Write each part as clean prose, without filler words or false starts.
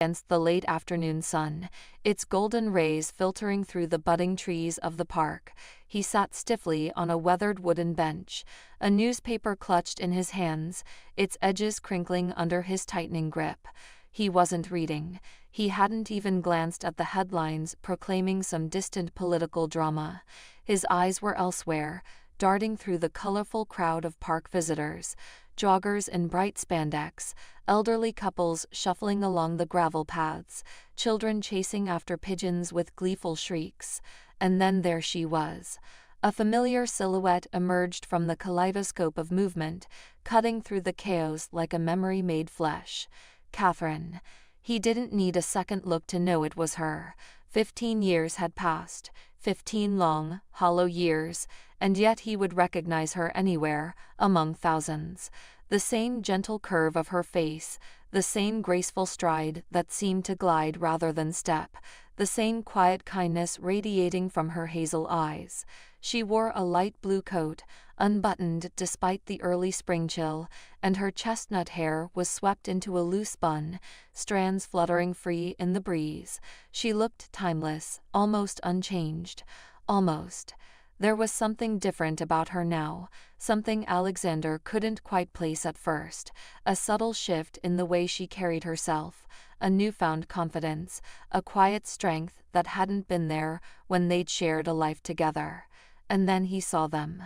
against the late afternoon sun, its golden rays filtering through the budding trees of the park. He sat stiffly on a weathered wooden bench, a newspaper clutched in his hands, its edges crinkling under his tightening grip. He wasn't reading. He hadn't even glanced at the headlines proclaiming some distant political drama. His eyes were elsewhere, darting through the colorful crowd of park visitors, joggers in bright spandex, elderly couples shuffling along the gravel paths, children chasing after pigeons with gleeful shrieks. And then there she was. A familiar silhouette emerged from the kaleidoscope of movement, cutting through the chaos like a memory made flesh. Catherine. He didn't need a second look to know it was her. 15 years had passed, 15 long, hollow years, and yet he would recognize her anywhere, among thousands. The same gentle curve of her face, the same graceful stride that seemed to glide rather than step, the same quiet kindness radiating from her hazel eyes. She wore a light blue coat, unbuttoned despite the early spring chill, and her chestnut hair was swept into a loose bun, strands fluttering free in the breeze. She looked timeless, almost unchanged. Almost. There was something different about her now, something Alexander couldn't quite place at first, a subtle shift in the way she carried herself, a newfound confidence, a quiet strength that hadn't been there when they'd shared a life together. And then he saw them.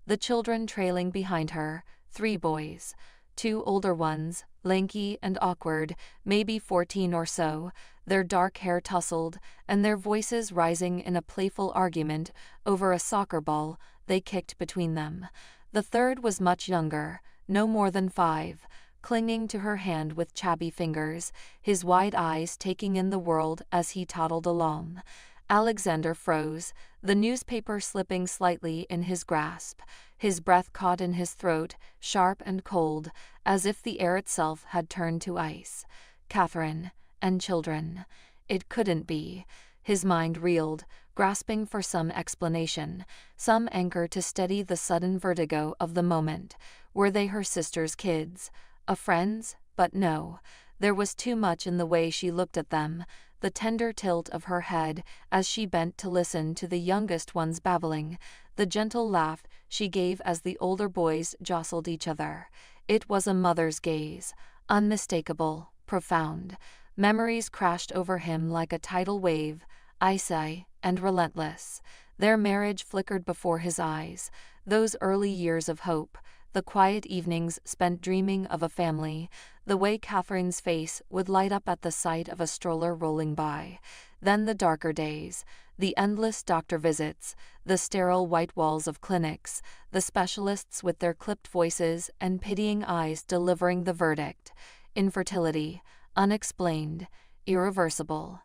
The children trailing behind her, 3 boys. 2 older ones, lanky and awkward, maybe 14 or so, their dark hair tousled, and their voices rising in a playful argument over a soccer ball they kicked between them. The third was much younger, no more than 5, clinging to her hand with chubby fingers, his wide eyes taking in the world as he toddled along. Alexander froze, the newspaper slipping slightly in his grasp, his breath caught in his throat, sharp and cold, as if the air itself had turned to ice. Catherine, and children. It couldn't be. His mind reeled, grasping for some explanation, some anchor to steady the sudden vertigo of the moment. Were they her sister's kids? A friend's? But no. There was too much in the way she looked at them, the tender tilt of her head as she bent to listen to the youngest one's babbling, the gentle laugh she gave as the older boys jostled each other. It was a mother's gaze, unmistakable, profound. Memories crashed over him like a tidal wave, icy and relentless. Their marriage flickered before his eyes, those early years of hope, the quiet evenings spent dreaming of a family, the way Catherine's face would light up at the sight of a stroller rolling by. Then the darker days, the endless doctor visits, the sterile white walls of clinics, the specialists with their clipped voices and pitying eyes delivering the verdict. Infertility, unexplained, irreversible.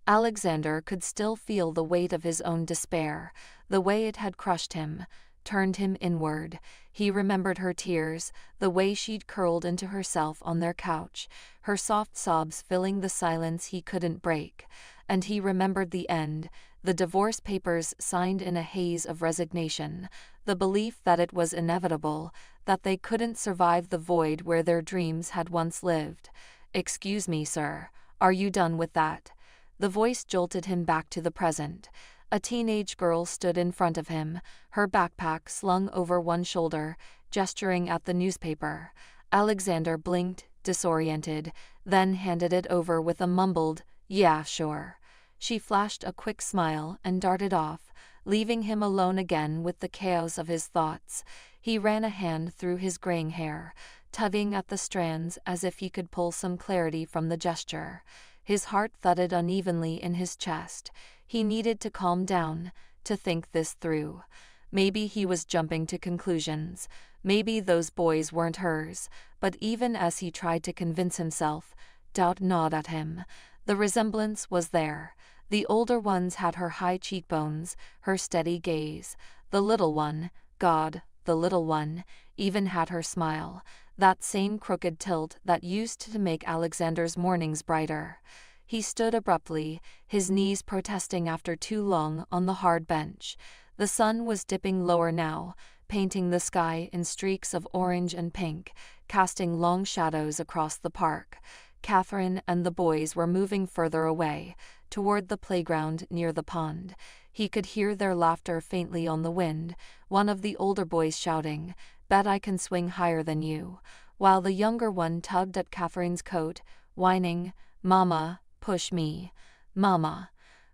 Alexander could still feel the weight of his own despair, the way it had crushed him, turned him inward. He remembered her tears, the way she'd curled into herself on their couch, her soft sobs filling the silence he couldn't break. And he remembered the end, the divorce papers signed in a haze of resignation, the belief that it was inevitable, that they couldn't survive the void where their dreams had once lived. "Excuse me, sir, are you done with that?" The voice jolted him back to the present. A teenage girl stood in front of him, her backpack slung over one shoulder, gesturing at the newspaper. Alexander blinked, disoriented, then handed it over with a mumbled, "Yeah, sure." She flashed a quick smile and darted off, leaving him alone again with the chaos of his thoughts. He ran a hand through his graying hair, tugging at the strands as if he could pull some clarity from the gesture. His heart thudded unevenly in his chest. He needed to calm down, to think this through. Maybe he was jumping to conclusions. Maybe those boys weren't hers. But even as he tried to convince himself, doubt gnawed at him. The resemblance was there. The older ones had her high cheekbones, her steady gaze. The little one, God, the little one, even had her smile, that same crooked tilt that used to make Alexander's mornings brighter. He stood abruptly, his knees protesting after too long on the hard bench. The sun was dipping lower now, painting the sky in streaks of orange and pink, casting long shadows across the park. Catherine and the boys were moving further away, toward the playground near the pond. He could hear their laughter faintly on the wind, one of the older boys shouting, "Bet I can swing higher than you," while the younger one tugged at Catherine's coat, whining, "Mama, push me. Mama."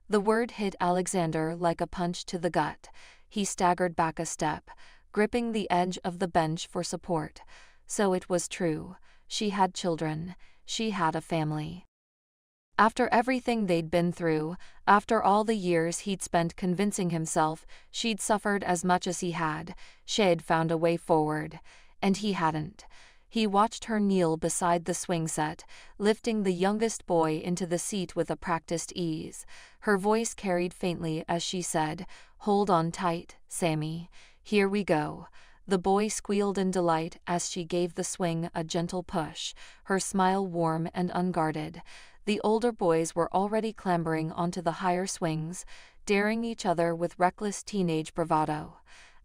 The word hit Alexander like a punch to the gut. He staggered back a step, gripping the edge of the bench for support. So it was true. She had children. She had a family. After everything they'd been through, after all the years he'd spent convincing himself she'd suffered as much as he had, she'd found a way forward. And he hadn't. He watched her kneel beside the swing set, lifting the youngest boy into the seat with a practiced ease. Her voice carried faintly as she said, "Hold on tight, Sammy. Here we go." The boy squealed in delight as she gave the swing a gentle push, her smile warm and unguarded. The older boys were already clambering onto the higher swings, daring each other with reckless teenage bravado.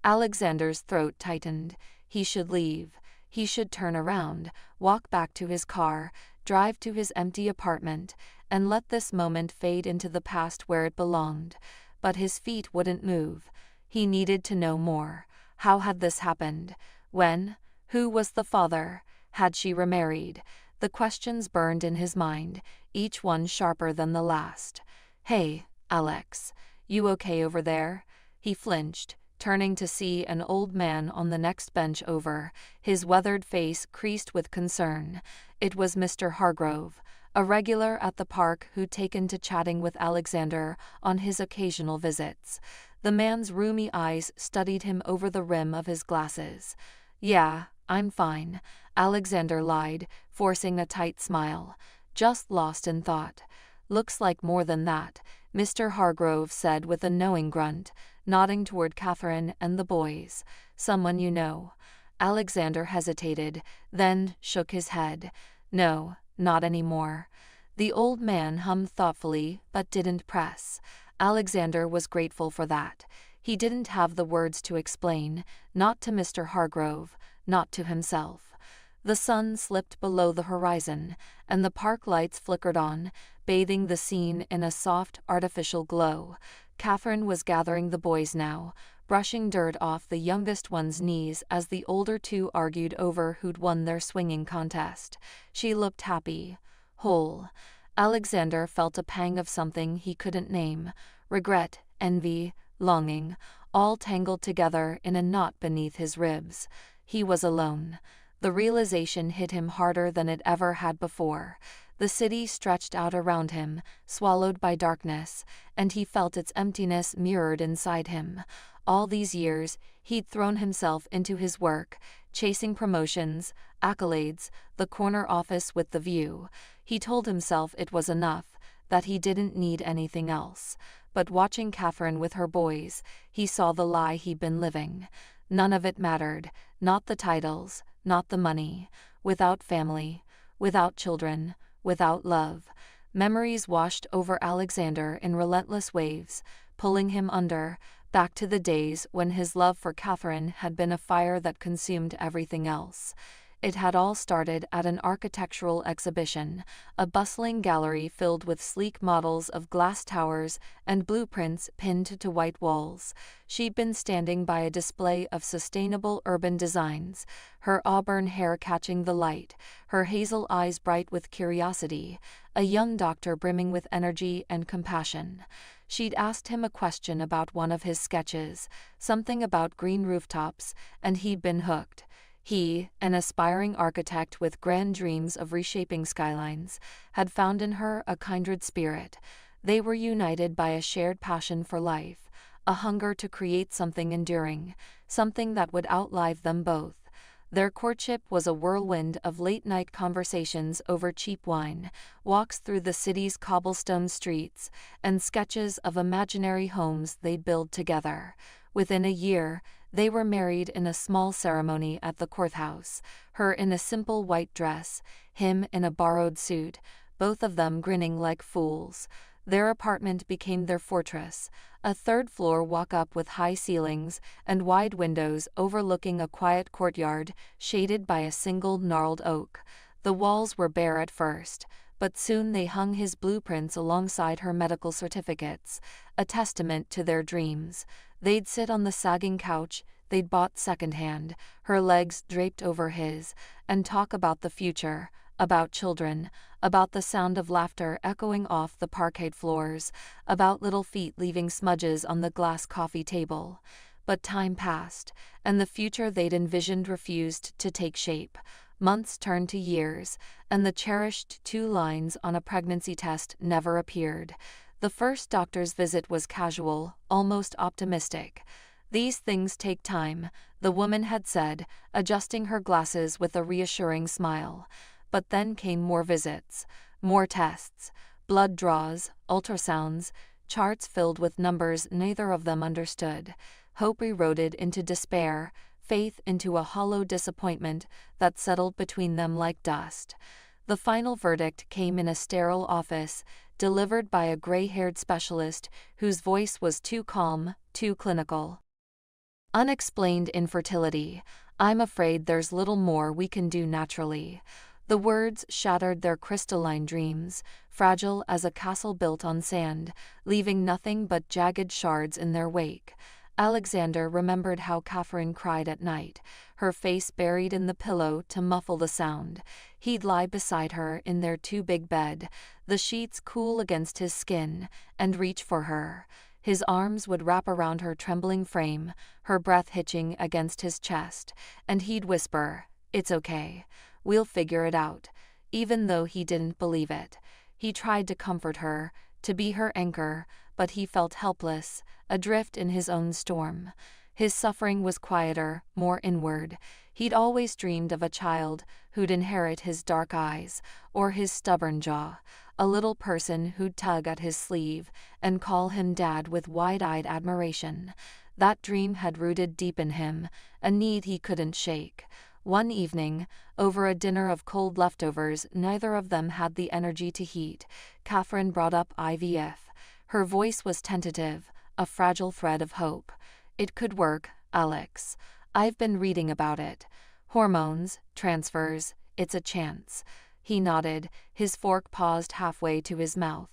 Alexander's throat tightened. He should leave. He should turn around, walk back to his car, drive to his empty apartment, and let this moment fade into the past where it belonged. But his feet wouldn't move. He needed to know more. How had this happened? When? Who was the father? Had she remarried? The questions burned in his mind, each one sharper than the last. "Hey, Alex. You okay over there?" He flinched, turning to see an old man on the next bench over, his weathered face creased with concern. It was Mr. Hargrove, a regular at the park who'd taken to chatting with Alexander on his occasional visits. The man's rheumy eyes studied him over the rim of his glasses. "Yeah, I'm fine," Alexander lied, forcing a tight smile. "Just lost in thought." "Looks like more than that," Mr. Hargrove said with a knowing grunt, nodding toward Catherine and the boys. "Someone you know?" Alexander hesitated, then shook his head. "No, not anymore." The old man hummed thoughtfully but didn't press. Alexander was grateful for that. He didn't have the words to explain, not to Mr. Hargrove, not to himself. The sun slipped below the horizon, and the park lights flickered on, bathing the scene in a soft, artificial glow. Catherine was gathering the boys now, brushing dirt off the youngest one's knees as the older two argued over who'd won their swinging contest. She looked happy, whole. Alexander felt a pang of something he couldn't name, regret, envy, longing, all tangled together in a knot beneath his ribs. He was alone. The realization hit him harder than it ever had before. The city stretched out around him, swallowed by darkness, and he felt its emptiness mirrored inside him. All these years, he'd thrown himself into his work, chasing promotions, accolades, the corner office with the view. He told himself it was enough, that he didn't need anything else. But watching Catherine with her boys, he saw the lie he'd been living. None of it mattered, not the titles, not the money. Without family, without children, without love. Memories washed over Alexander in relentless waves, pulling him under, back to the days when his love for Catherine had been a fire that consumed everything else. It had all started at an architectural exhibition, a bustling gallery filled with sleek models of glass towers and blueprints pinned to white walls. She'd been standing by a display of sustainable urban designs, her auburn hair catching the light, her hazel eyes bright with curiosity, a young doctor brimming with energy and compassion. She'd asked him a question about one of his sketches, something about green rooftops, and he'd been hooked. He, an aspiring architect with grand dreams of reshaping skylines, had found in her a kindred spirit. They were united by a shared passion for life, a hunger to create something enduring, something that would outlive them both. Their courtship was a whirlwind of late-night conversations over cheap wine, walks through the city's cobblestone streets, and sketches of imaginary homes they'd build together. Within a year, they were married in a small ceremony at the courthouse, her in a simple white dress, him in a borrowed suit, both of them grinning like fools. Their apartment became their fortress, a third-floor walk-up with high ceilings and wide windows overlooking a quiet courtyard shaded by a single gnarled oak. The walls were bare at first, but soon they hung his blueprints alongside her medical certificates, a testament to their dreams. They'd sit on the sagging couch they'd bought secondhand, her legs draped over his, and talk about the future, about children, about the sound of laughter echoing off the parquet floors, about little feet leaving smudges on the glass coffee table. But time passed, and the future they'd envisioned refused to take shape. Months turned to years, and the cherished 2 lines on a pregnancy test never appeared. The first doctor's visit was casual, almost optimistic. "These things take time," the woman had said, adjusting her glasses with a reassuring smile. But then came more visits, more tests, blood draws, ultrasounds, charts filled with numbers neither of them understood. Hope eroded into despair, faith into a hollow disappointment that settled between them like dust. The final verdict came in a sterile office, delivered by a gray-haired specialist whose voice was too calm, too clinical. "Unexplained infertility. I'm afraid there's little more we can do naturally." The words shattered their crystalline dreams, fragile as a castle built on sand, leaving nothing but jagged shards in their wake. Alexander remembered how Catherine cried at night, her face buried in the pillow to muffle the sound. He'd lie beside her in their too-big bed, the sheets cool against his skin, and reach for her. His arms would wrap around her trembling frame, her breath hitching against his chest, and he'd whisper, "It's okay. We'll figure it out," even though he didn't believe it. He tried to comfort her, to be her anchor, but he felt helpless, adrift in his own storm. His suffering was quieter, more inward. He'd always dreamed of a child who'd inherit his dark eyes, or his stubborn jaw, a little person who'd tug at his sleeve and call him Dad with wide-eyed admiration. That dream had rooted deep in him, a need he couldn't shake. One evening, over a dinner of cold leftovers neither of them had the energy to heat, Catherine brought up IVF. Her voice was tentative, a fragile thread of hope. "It could work, Alex. I've been reading about it. Hormones, transfers, it's a chance." He nodded, his fork paused halfway to his mouth.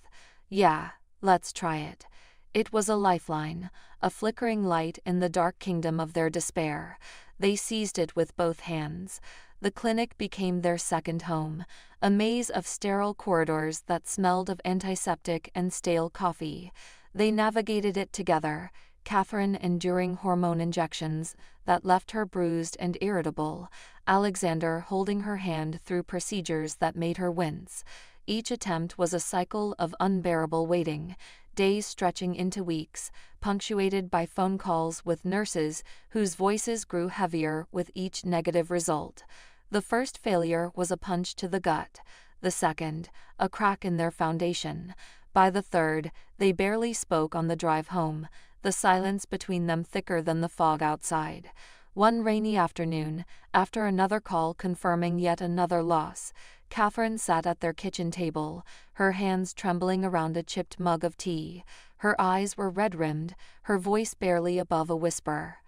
"Yeah, let's try it." It was a lifeline, a flickering light in the dark kingdom of their despair. They seized it with both hands. The clinic became their second home, a maze of sterile corridors that smelled of antiseptic and stale coffee. They navigated it together, Catherine enduring hormone injections that left her bruised and irritable, Alexander holding her hand through procedures that made her wince. Each attempt was a cycle of unbearable waiting, days stretching into weeks, punctuated by phone calls with nurses whose voices grew heavier with each negative result. The first failure was a punch to the gut, the second, a crack in their foundation. By the third, they barely spoke on the drive home, the silence between them thicker than the fog outside. One rainy afternoon, after another call confirming yet another loss, Catherine sat at their kitchen table, her hands trembling around a chipped mug of tea. Her eyes were red-rimmed, her voice barely above a whisper.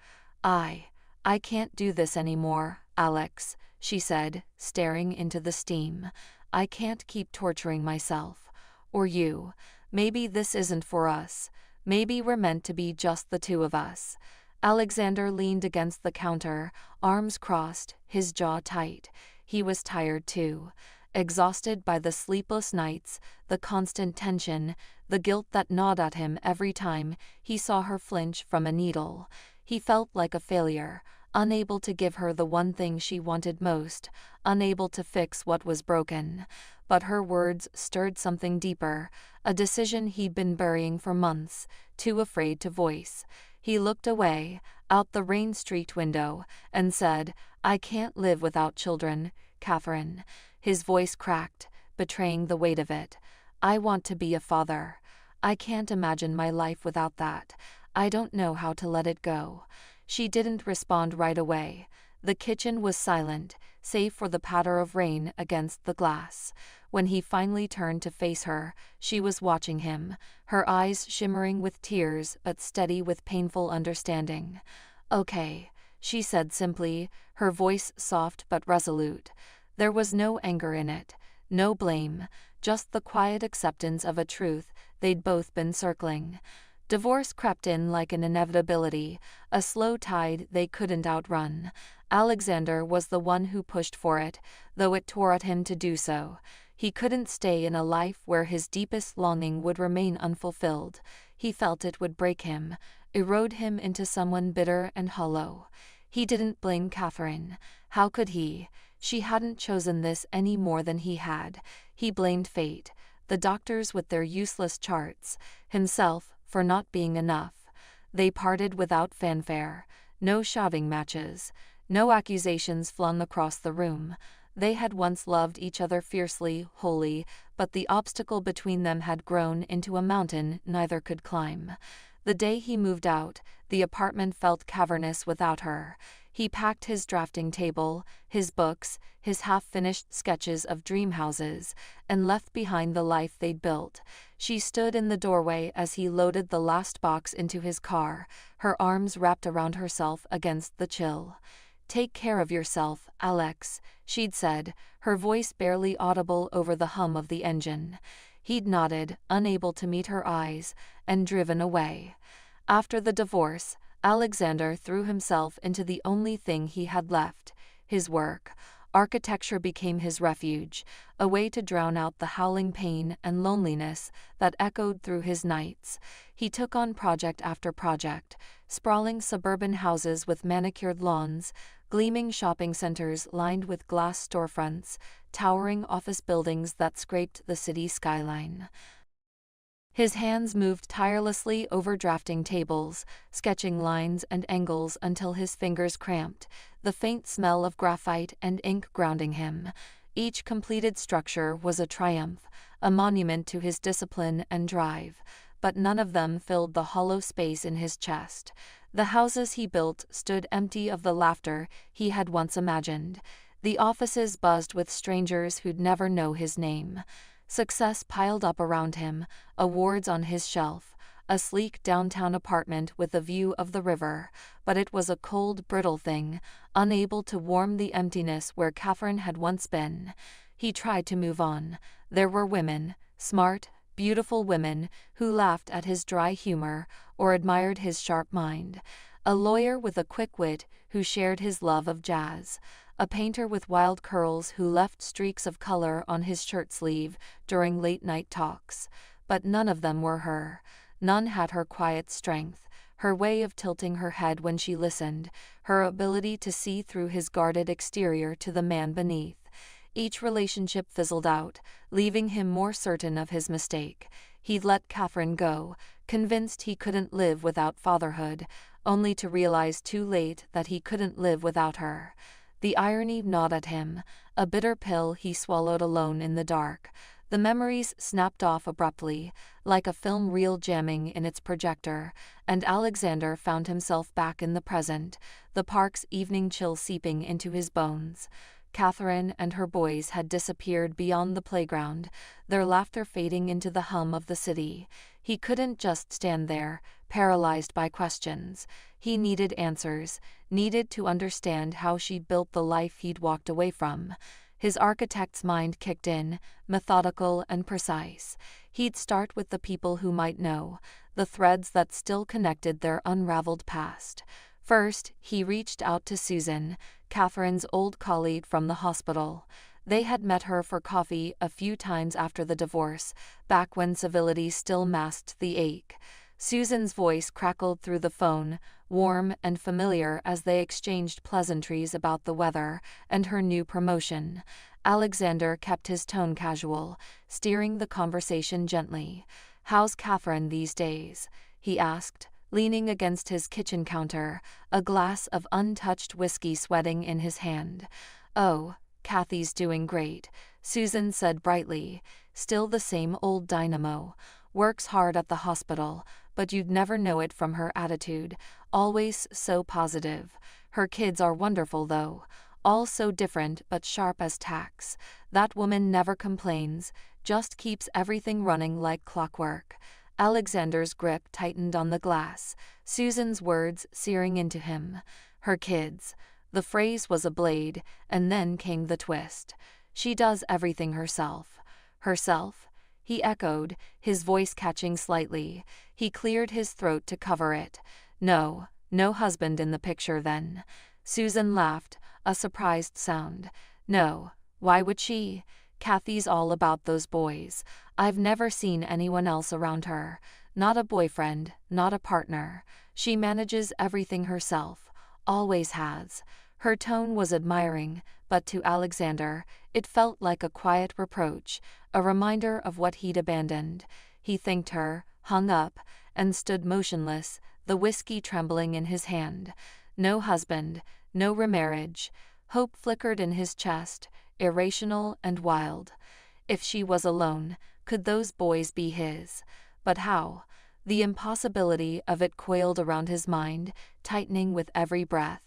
I can't do this anymore, Alex," she said, staring into the steam. "I can't keep torturing myself. Or you. Maybe this isn't for us. Maybe we're meant to be just the two of us." Alexander leaned against the counter, arms crossed, his jaw tight. He was tired too, exhausted by the sleepless nights, the constant tension, the guilt that gnawed at him every time he saw her flinch from a needle. He felt like a failure, unable to give her the one thing she wanted most, unable to fix what was broken. But her words stirred something deeper, a decision he'd been burying for months, too afraid to voice. He looked away, out the rain-streaked window, and said, "I can't live without children, Catherine." His voice cracked, betraying the weight of it. "I want to be a father. I can't imagine my life without that. I don't know how to let it go." She didn't respond right away. The kitchen was silent, save for the patter of rain against the glass. When he finally turned to face her, she was watching him, her eyes shimmering with tears but steady with painful understanding. "Okay," she said simply, her voice soft but resolute. There was no anger in it, no blame, just the quiet acceptance of a truth they'd both been circling. Divorce crept in like an inevitability, a slow tide they couldn't outrun. Alexander was the one who pushed for it, though it tore at him to do so. He couldn't stay in a life where his deepest longing would remain unfulfilled. He felt it would break him, erode him into someone bitter and hollow. He didn't blame Catherine. How could he? She hadn't chosen this any more than he had. He blamed fate, the doctors with their useless charts, himself for not being enough. They parted without fanfare, no shoving matches, no accusations flung across the room. They had once loved each other fiercely, wholly, but the obstacle between them had grown into a mountain neither could climb. The day he moved out, the apartment felt cavernous without her. He packed his drafting table, his books, his half-finished sketches of dream houses, and left behind the life they'd built. She stood in the doorway as he loaded the last box into his car, her arms wrapped around herself against the chill. "Take care of yourself, Alex," she'd said, her voice barely audible over the hum of the engine. He'd nodded, unable to meet her eyes, and driven away. After the divorce, Alexander threw himself into the only thing he had left, his work. Architecture became his refuge, a way to drown out the howling pain and loneliness that echoed through his nights. He took on project after project, sprawling suburban houses with manicured lawns, gleaming shopping centers lined with glass storefronts, towering office buildings that scraped the city skyline. His hands moved tirelessly over drafting tables, sketching lines and angles until his fingers cramped, the faint smell of graphite and ink grounding him. Each completed structure was a triumph, a monument to his discipline and drive, but none of them filled the hollow space in his chest. The houses he built stood empty of the laughter he had once imagined. The offices buzzed with strangers who'd never know his name. Success piled up around him, awards on his shelf, a sleek downtown apartment with a view of the river, but it was a cold, brittle thing, unable to warm the emptiness where Catherine had once been. He tried to move on. There were women, smart, beautiful women, who laughed at his dry humor or admired his sharp mind. A lawyer with a quick wit who shared his love of jazz. A painter with wild curls who left streaks of color on his shirt sleeve during late-night talks. But none of them were her. None had her quiet strength, her way of tilting her head when she listened, her ability to see through his guarded exterior to the man beneath. Each relationship fizzled out, leaving him more certain of his mistake. He'd let Catherine go, convinced he couldn't live without fatherhood, only to realize too late that he couldn't live without her. The irony gnawed at him, a bitter pill he swallowed alone in the dark. The memories snapped off abruptly, like a film reel jamming in its projector, and Alexander found himself back in the present, the park's evening chill seeping into his bones. Catherine and her boys had disappeared beyond the playground, their laughter fading into the hum of the city. He couldn't just stand there, paralyzed by questions. He needed answers, needed to understand how she built the life he'd walked away from. His architect's mind kicked in, methodical and precise. He'd start with the people who might know, the threads that still connected their unraveled past. First, he reached out to Susan, Catherine's old colleague from the hospital. They had met her for coffee a few times after the divorce, back when civility still masked the ache. Susan's voice crackled through the phone, warm and familiar as they exchanged pleasantries about the weather and her new promotion. Alexander kept his tone casual, steering the conversation gently. "How's Catherine these days?" he asked, leaning against his kitchen counter, a glass of untouched whiskey sweating in his hand. "Oh, Kathy's doing great," Susan said brightly, still the same old dynamo. "Works hard at the hospital, but you'd never know it from her attitude, always so positive. Her kids are wonderful though, all so different but sharp as tacks. That woman never complains, just keeps everything running like clockwork." Alexander's grip tightened on the glass, Susan's words searing into him. Her kids. The phrase was a blade, and then came the twist. She does everything herself. Herself? He echoed, his voice catching slightly. He cleared his throat to cover it. No, no husband in the picture then. Susan laughed, a surprised sound. No, why would she? Kathy's all about those boys. I've never seen anyone else around her. Not a boyfriend, not a partner. She manages everything herself. Always has. Her tone was admiring, but to Alexander, it felt like a quiet reproach, a reminder of what he'd abandoned. He thanked her, hung up, and stood motionless, the whiskey trembling in his hand. No husband, no remarriage. Hope flickered in his chest, irrational and wild. If she was alone, could those boys be his? But how? The impossibility of it coiled around his mind, tightening with every breath.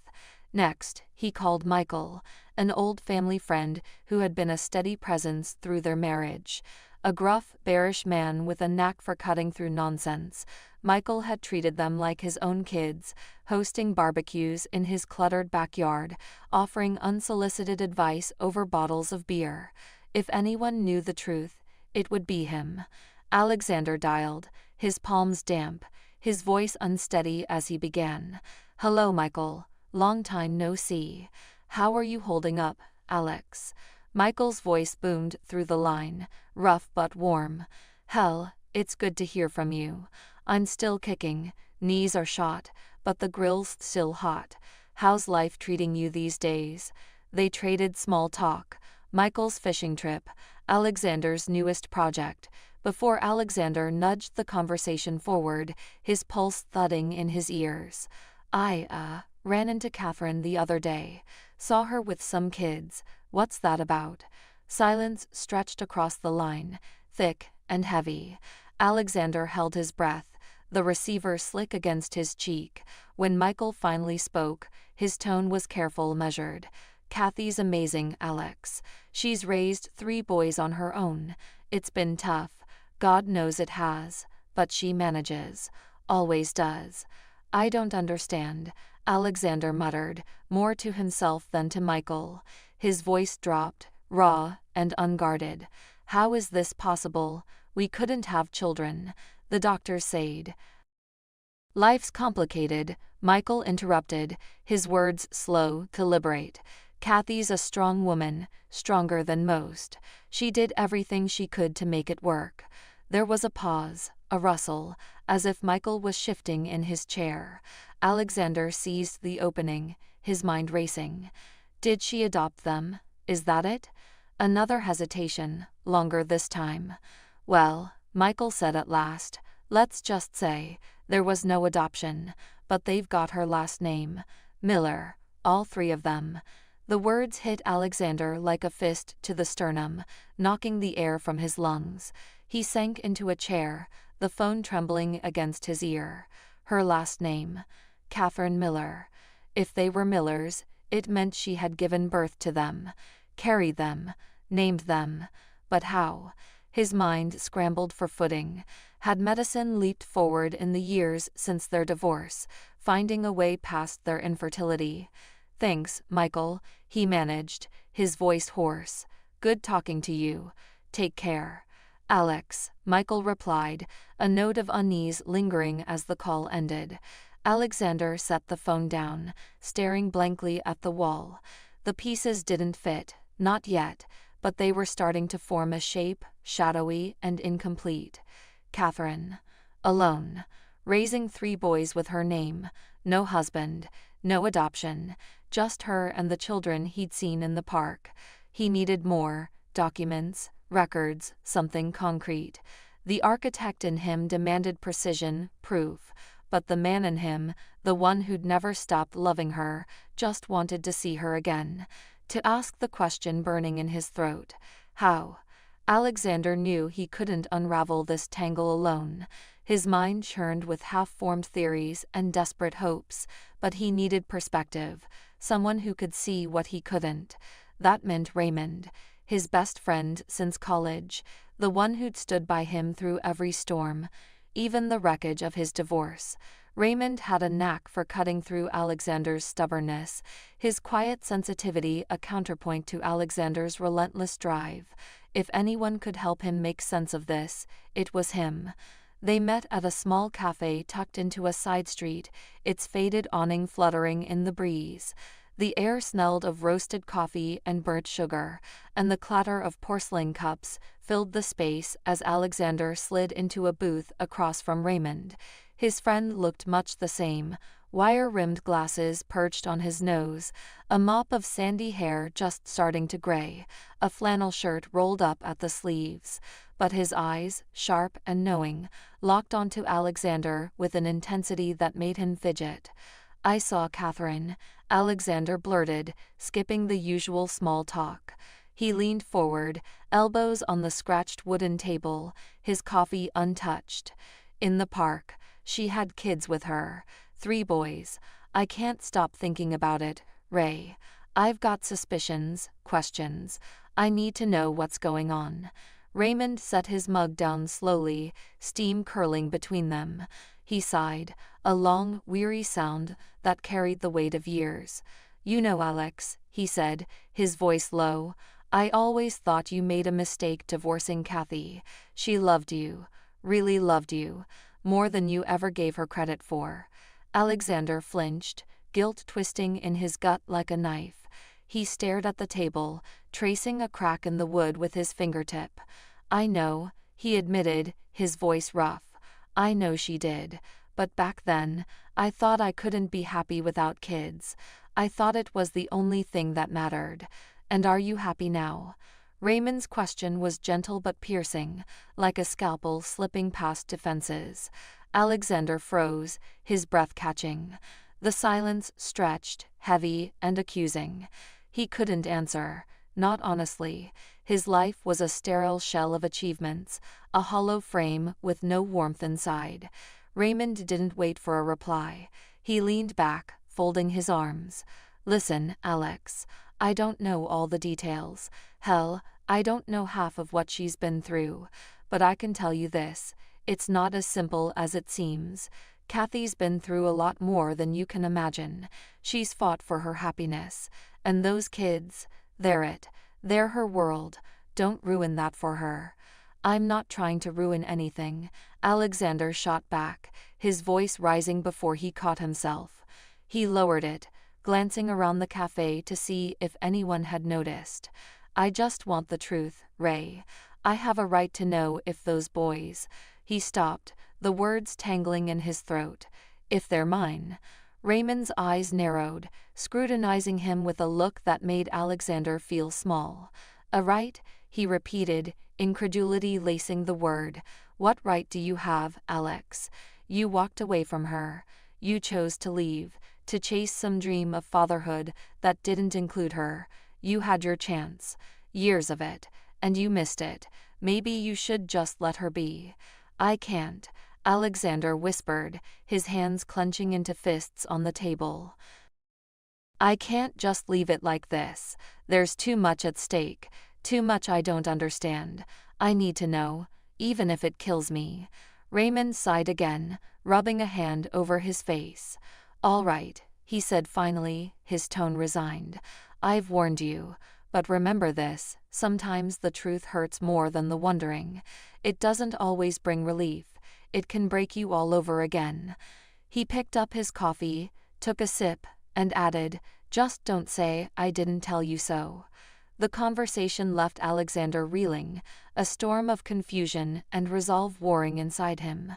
Next, he called Michael, an old family friend who had been a steady presence through their marriage. A gruff, bearish man with a knack for cutting through nonsense. Michael had treated them like his own kids, hosting barbecues in his cluttered backyard, offering unsolicited advice over bottles of beer. If anyone knew the truth, it would be him. Alexander dialed, his palms damp, his voice unsteady as he began. "Hello, Michael. Long time no see. How are you holding up, Alex?" Michael's voice boomed through the line, rough but warm. "Hell, it's good to hear from you. I'm still kicking, knees are shot, but the grill's still hot. How's life treating you these days?" They traded small talk. Michael's fishing trip, Alexander's newest project. Before Alexander nudged the conversation forward, his pulse thudding in his ears. I ran into Catherine the other day. Saw her with some kids. What's that about?" Silence stretched across the line, thick and heavy. Alexander held his breath, the receiver slick against his cheek. When Michael finally spoke, his tone was careful, measured. "Kathy's amazing, Alex. She's raised 3 boys on her own. It's been tough. God knows it has. But she manages. Always does." "I don't understand," Alexander muttered, more to himself than to Michael. His voice dropped, raw and unguarded. "How is this possible? We couldn't have children. The doctors said." "Life's complicated," Michael interrupted, his words slow, deliberate. "Kathy's a strong woman, stronger than most. She did everything she could to make it work." There was a pause, a rustle, as if Michael was shifting in his chair. Alexander seized the opening, his mind racing. "Did she adopt them? Is that it?" Another hesitation, longer this time. "Well," Michael said at last, "let's just say there was no adoption, but they've got her last name. Miller, all 3 of them." The words hit Alexander like a fist to the sternum, knocking the air from his lungs. He sank into a chair, the phone trembling against his ear. Her last name. Catherine Miller. If they were Millers, it meant she had given birth to them, carried them, named them. But how? His mind scrambled for footing. Had medicine leaped forward in the years since their divorce, finding a way past their infertility? "Thanks, Michael," he managed, his voice hoarse. "Good talking to you. Take care." "Alex," Michael replied, a note of unease lingering as the call ended. Alexander set the phone down, staring blankly at the wall. The pieces didn't fit, not yet, but they were starting to form a shape, shadowy and incomplete. Catherine. Alone. Raising 3 boys with her name. No husband. No adoption. Just her and the children he'd seen in the park. He needed more, documents, records, something concrete. The architect in him demanded precision, proof. But the man in him, the one who'd never stopped loving her, just wanted to see her again. To ask the question burning in his throat. How? Alexander knew he couldn't unravel this tangle alone. His mind churned with half-formed theories and desperate hopes, but he needed perspective, someone who could see what he couldn't. That meant Raymond, his best friend since college, the one who'd stood by him through every storm, even the wreckage of his divorce. Raymond had a knack for cutting through Alexander's stubbornness, his quiet sensitivity a counterpoint to Alexander's relentless drive. If anyone could help him make sense of this, it was him. They met at a small cafe tucked into a side street, its faded awning fluttering in the breeze. The air smelled of roasted coffee and burnt sugar, and the clatter of porcelain cups filled the space as Alexander slid into a booth across from Raymond. His friend looked much the same, wire-rimmed glasses perched on his nose, a mop of sandy hair just starting to gray, a flannel shirt rolled up at the sleeves. But his eyes, sharp and knowing, locked onto Alexander with an intensity that made him fidget. "I saw Catherine," Alexander blurted, skipping the usual small talk. He leaned forward, elbows on the scratched wooden table, his coffee untouched. "In the park. She had kids with her. 3 boys. I can't stop thinking about it, Ray. I've got suspicions, questions. I need to know what's going on." Raymond set his mug down slowly, steam curling between them. He sighed, a long, weary sound that carried the weight of years. "You know, Alex," he said, his voice low, "I always thought you made a mistake divorcing Kathy. She loved you, really loved you, more than you ever gave her credit for." Alexander flinched, guilt twisting in his gut like a knife. He stared at the table, tracing a crack in the wood with his fingertip. "I know," he admitted, his voice rough. "I know she did. But back then, I thought I couldn't be happy without kids. I thought it was the only thing that mattered. And are you happy now?" Raymond's question was gentle but piercing, like a scalpel slipping past defenses. Alexander froze, his breath catching. The silence stretched, heavy and accusing. He couldn't answer, not honestly. His life was a sterile shell of achievements, a hollow frame with no warmth inside. Raymond didn't wait for a reply. He leaned back, folding his arms. "Listen, Alex. I don't know all the details. Hell, I don't know half of what she's been through. But I can tell you this. It's not as simple as it seems. Kathy's been through a lot more than you can imagine. She's fought for her happiness. And those kids, they're it. They're her world. Don't ruin that for her." "I'm not trying to ruin anything," Alexander shot back, his voice rising before he caught himself. He lowered it, glancing around the cafe to see if anyone had noticed. "I just want the truth, Ray. I have a right to know if those boys—" He stopped, the words tangling in his throat. "If they're mine." Raymond's eyes narrowed, scrutinizing him with a look that made Alexander feel small. "A right?" he repeated, incredulity lacing the word. "What right do you have, Alex? You walked away from her. You chose to leave, to chase some dream of fatherhood that didn't include her. You had your chance. Years of it. And you missed it. Maybe you should just let her be." "I can't," Alexander whispered, his hands clenching into fists on the table. "I can't just leave it like this. There's too much at stake, too much I don't understand. I need to know, even if it kills me." Raymond sighed again, rubbing a hand over his face. "All right," he said finally, his tone resigned. "I've warned you. But remember this, sometimes the truth hurts more than the wondering. It doesn't always bring relief. It can break you all over again." He picked up his coffee, took a sip, and added, "Just don't say I didn't tell you so." The conversation left Alexander reeling, a storm of confusion and resolve warring inside him.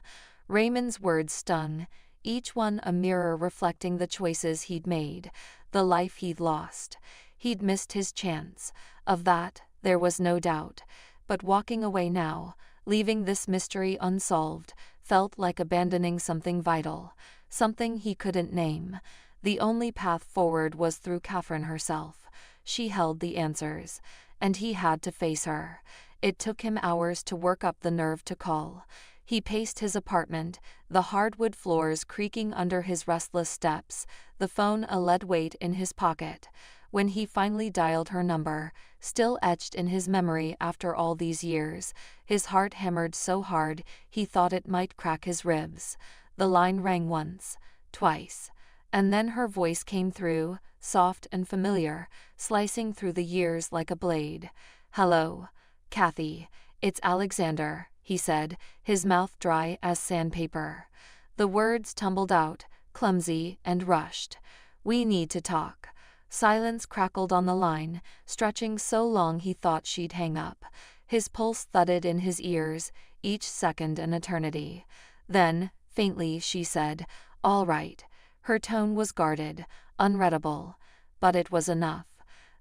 Raymond's words stung, each one a mirror reflecting the choices he'd made, the life he'd lost. He'd missed his chance. Of that, there was no doubt. But walking away now, leaving this mystery unsolved, felt like abandoning something vital, something he couldn't name. The only path forward was through Catherine herself. She held the answers, and he had to face her. It took him hours to work up the nerve to call. He paced his apartment, the hardwood floors creaking under his restless steps, the phone a lead weight in his pocket. When he finally dialed her number, still etched in his memory after all these years, his heart hammered so hard he thought it might crack his ribs. The line rang once, twice, and then her voice came through, soft and familiar, slicing through the years like a blade. "Hello, Kathy. It's Alexander," he said, his mouth dry as sandpaper. The words tumbled out, clumsy and rushed. "We need to talk." Silence crackled on the line, stretching so long he thought she'd hang up. His pulse thudded in his ears, each second an eternity. Then, faintly, she said, "All right." Her tone was guarded, unreadable, but it was enough.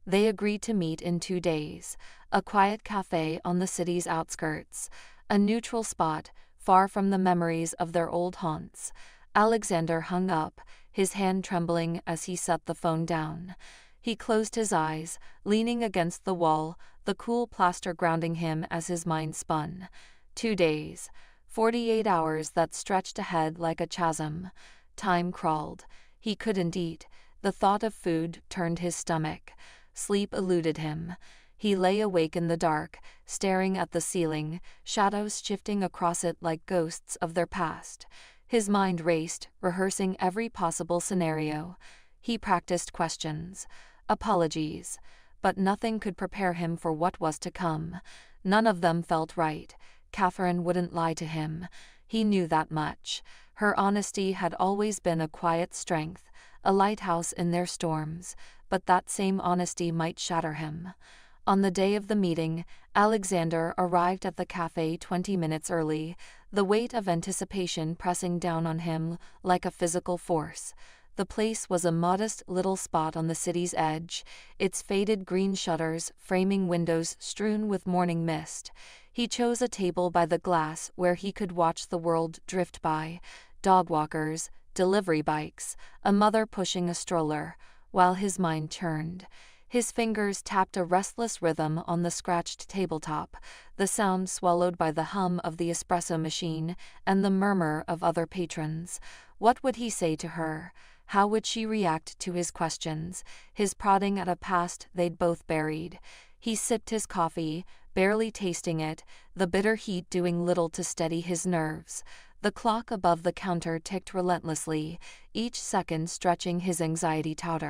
They agreed to meet in 2 days. A quiet cafe on the city's outskirts. A neutral spot, far from the memories of their old haunts. Alexander hung up, his hand trembling as he set the phone down. He closed his eyes, leaning against the wall, the cool plaster grounding him as his mind spun. 2 days. 48 hours that stretched ahead like a chasm. Time crawled. He couldn't eat. The thought of food turned his stomach. Sleep eluded him. He lay awake in the dark, staring at the ceiling, shadows shifting across it like ghosts of their past. His mind raced, rehearsing every possible scenario. He practiced questions, apologies, but nothing could prepare him for what was to come. None of them felt right. Catherine wouldn't lie to him. He knew that much. Her honesty had always been a quiet strength, a lighthouse in their storms, but that same honesty might shatter him. On the day of the meeting, Alexander arrived at the cafe 20 minutes early, the weight of anticipation pressing down on him like a physical force. The place was a modest little spot on the city's edge, its faded green shutters framing windows strewn with morning mist. He chose a table by the glass where he could watch the world drift by, dog walkers, delivery bikes, a mother pushing a stroller, while his mind churned. His fingers tapped a restless rhythm on the scratched tabletop, the sound swallowed by the hum of the espresso machine and the murmur of other patrons. What would he say to her? How would she react to his questions, his prodding at a past they'd both buried? He sipped his coffee, barely tasting it, the bitter heat doing little to steady his nerves. The clock above the counter ticked relentlessly, each second stretching his anxiety taut.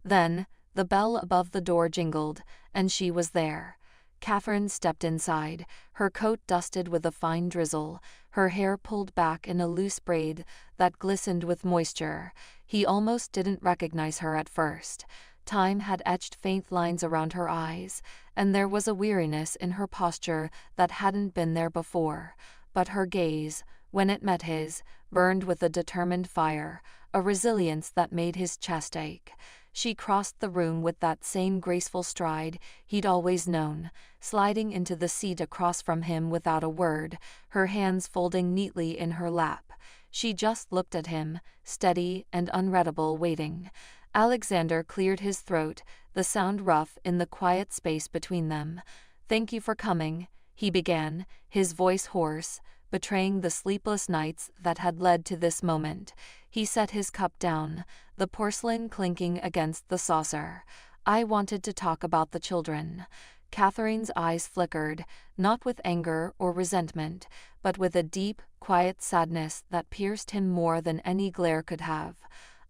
Then, the bell above the door jingled, and she was there. Catherine stepped inside, her coat dusted with a fine drizzle, her hair pulled back in a loose braid that glistened with moisture. He almost didn't recognize her at first. Time had etched faint lines around her eyes, and there was a weariness in her posture that hadn't been there before. But her gaze, when it met his, burned with a determined fire, a resilience that made his chest ache. She crossed the room with that same graceful stride he'd always known, sliding into the seat across from him without a word, her hands folding neatly in her lap. She just looked at him, steady and unreadable, waiting. Alexander cleared his throat, the sound rough in the quiet space between them. "Thank you for coming," he began, his voice hoarse, betraying the sleepless nights that had led to this moment. He set his cup down, the porcelain clinking against the saucer. "I wanted to talk about the children." Catherine's eyes flickered, not with anger or resentment, but with a deep, quiet sadness that pierced him more than any glare could have.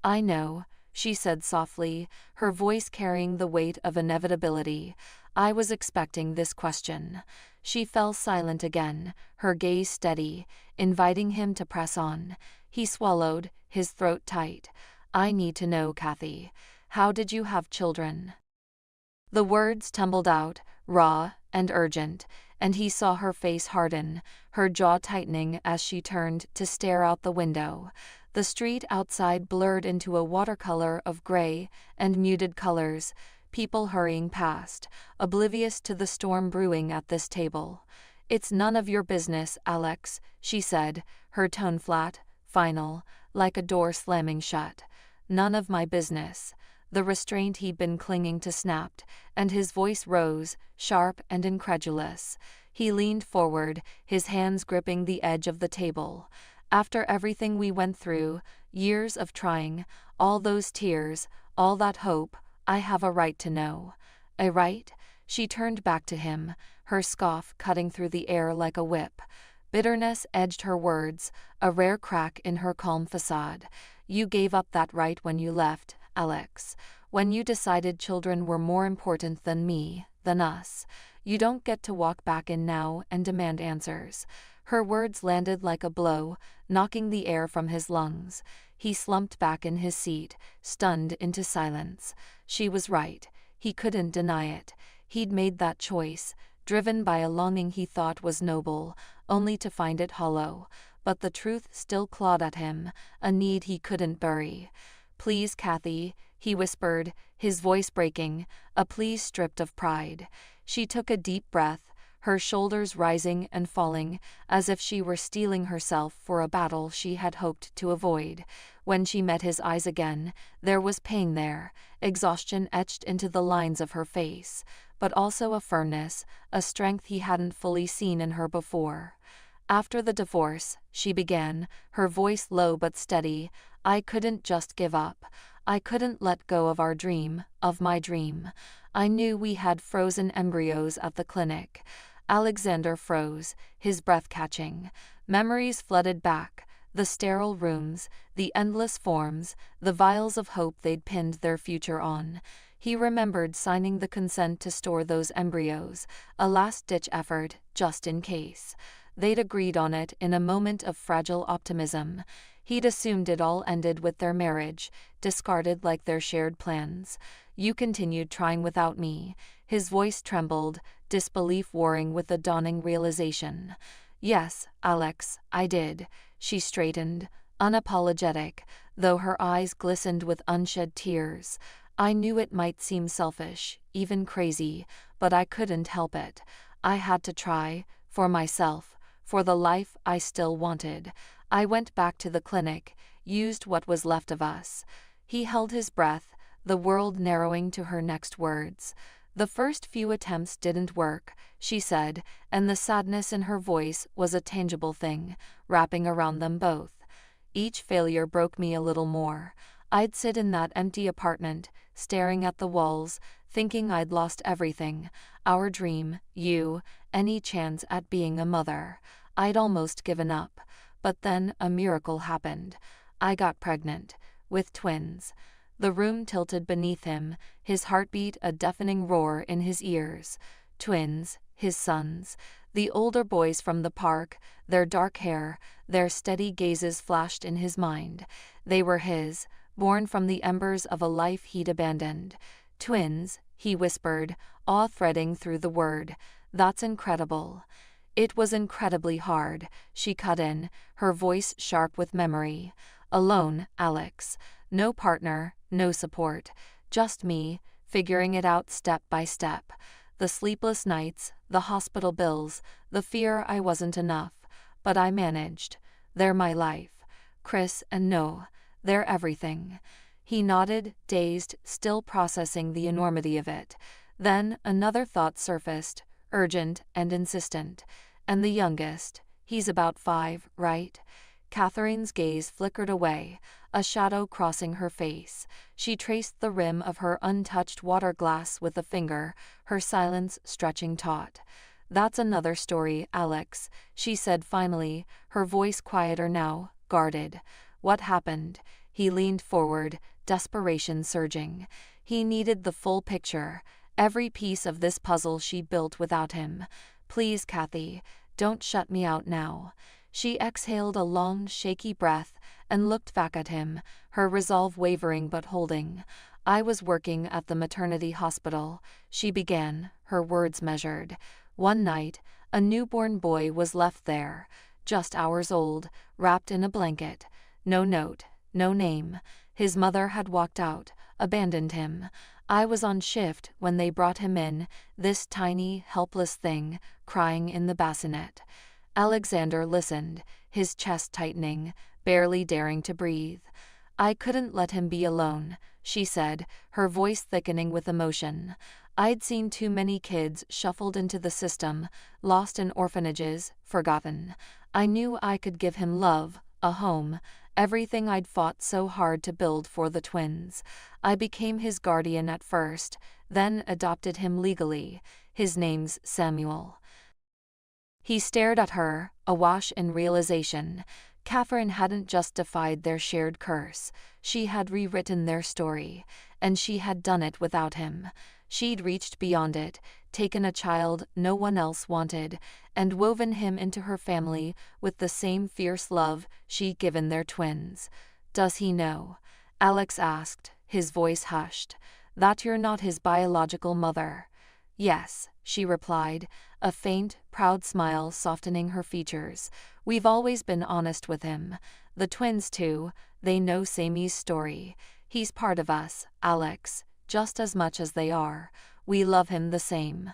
"I know," she said softly, her voice carrying the weight of inevitability. "I was expecting this question." She fell silent again, her gaze steady, inviting him to press on. He swallowed, his throat tight. "I need to know, Kathy. How did you have children?" The words tumbled out, raw and urgent, and he saw her face harden, her jaw tightening as she turned to stare out the window. The street outside blurred into a watercolor of gray and muted colors, people hurrying past, oblivious to the storm brewing at this table. "It's none of your business, Alex," she said, her tone flat, final, like a door slamming shut. "None of my business." The restraint he'd been clinging to snapped, and his voice rose, sharp and incredulous. He leaned forward, his hands gripping the edge of the table. "After everything we went through, years of trying, all those tears, all that hope, I have a right to know." "A right?" She turned back to him, her scoff cutting through the air like a whip. Bitterness edged her words, a rare crack in her calm facade. You gave up that right when you left, Alex. When you decided children were more important than me, than us. You don't get to walk back in now and demand answers. Her words landed like a blow, knocking the air from his lungs. He slumped back in his seat, stunned into silence. She was right. He couldn't deny it. He'd made that choice, driven by a longing he thought was noble, only to find it hollow. But the truth still clawed at him, a need he couldn't bury. "Please, Kathy," he whispered, his voice breaking, a plea stripped of pride. She took a deep breath, her shoulders rising and falling, as if she were steeling herself for a battle she had hoped to avoid. When she met his eyes again, there was pain there, exhaustion etched into the lines of her face, but also a firmness, a strength he hadn't fully seen in her before. "After the divorce," she began, her voice low but steady, "I couldn't just give up. I couldn't let go of our dream, of my dream. I knew we had frozen embryos at the clinic." Alexander froze, his breath catching. Memories flooded back, the sterile rooms, the endless forms, the vials of hope they'd pinned their future on. He remembered signing the consent to store those embryos, a last-ditch effort, just in case. They'd agreed on it in a moment of fragile optimism. He'd assumed it all ended with their marriage, discarded like their shared plans. "You continued trying without me." His voice trembled, disbelief warring with the dawning realization. "Yes, Alex, I did." She straightened, unapologetic, though her eyes glistened with unshed tears. "I knew it might seem selfish, even crazy, but I couldn't help it. I had to try, for myself, for the life I still wanted. I went back to the clinic, used what was left of us." He held his breath, the world narrowing to her next words. "The first few attempts didn't work," she said, and the sadness in her voice was a tangible thing, wrapping around them both. "Each failure broke me a little more. I'd sit in that empty apartment, staring at the walls, thinking I'd lost everything, our dream, you, any chance at being a mother. I'd almost given up. But then a miracle happened. I got pregnant, with twins." The room tilted beneath him, his heartbeat a deafening roar in his ears. Twins, his sons. The older boys from the park, their dark hair, their steady gazes flashed in his mind. They were his, born from the embers of a life he'd abandoned. "Twins," he whispered, awe threading through the word. "That's incredible." "It was incredibly hard," she cut in, her voice sharp with memory. "Alone, Alex. No partner, no support. Just me, figuring it out step by step. The sleepless nights, the hospital bills, the fear I wasn't enough. But I managed. They're my life. Chris and Noah, they're everything." He nodded, dazed, still processing the enormity of it. Then another thought surfaced, urgent and insistent. "And the youngest, he's about 5, right?" Catherine's gaze flickered away, a shadow crossing her face. She traced the rim of her untouched water glass with a finger, her silence stretching taut. "That's another story, Alex," she said finally, her voice quieter now, guarded. "What happened?" He leaned forward, desperation surging. He needed the full picture, every piece of this puzzle she built without him. "Please, Kathy, don't shut me out now." She exhaled a long, shaky breath and looked back at him, her resolve wavering but holding. "I was working at the maternity hospital," she began, her words measured. "One night, a newborn boy was left there, just hours old, wrapped in a blanket. No note, no name. His mother had walked out, abandoned him. I was on shift when they brought him in, this tiny, helpless thing, crying in the bassinet." Alexander listened, his chest tightening, barely daring to breathe. "I couldn't let him be alone," she said, her voice thickening with emotion. "I'd seen too many kids shuffled into the system, lost in orphanages, forgotten. I knew I could give him love, a home, everything I'd fought so hard to build for the twins. I became his guardian at first, then adopted him legally. His name's Samuel." He stared at her, awash in realization. Catherine hadn't just defied their shared curse, she had rewritten their story, and she had done it without him. She'd reached beyond it, taken a child no one else wanted, and woven him into her family with the same fierce love she'd given their twins. "Does he know?" Alex asked, his voice hushed. "That you're not his biological mother?" "Yes," she replied, a faint, proud smile softening her features. "We've always been honest with him. The twins too, they know Samy's story. He's part of us, Alex, just as much as they are. We love him the same."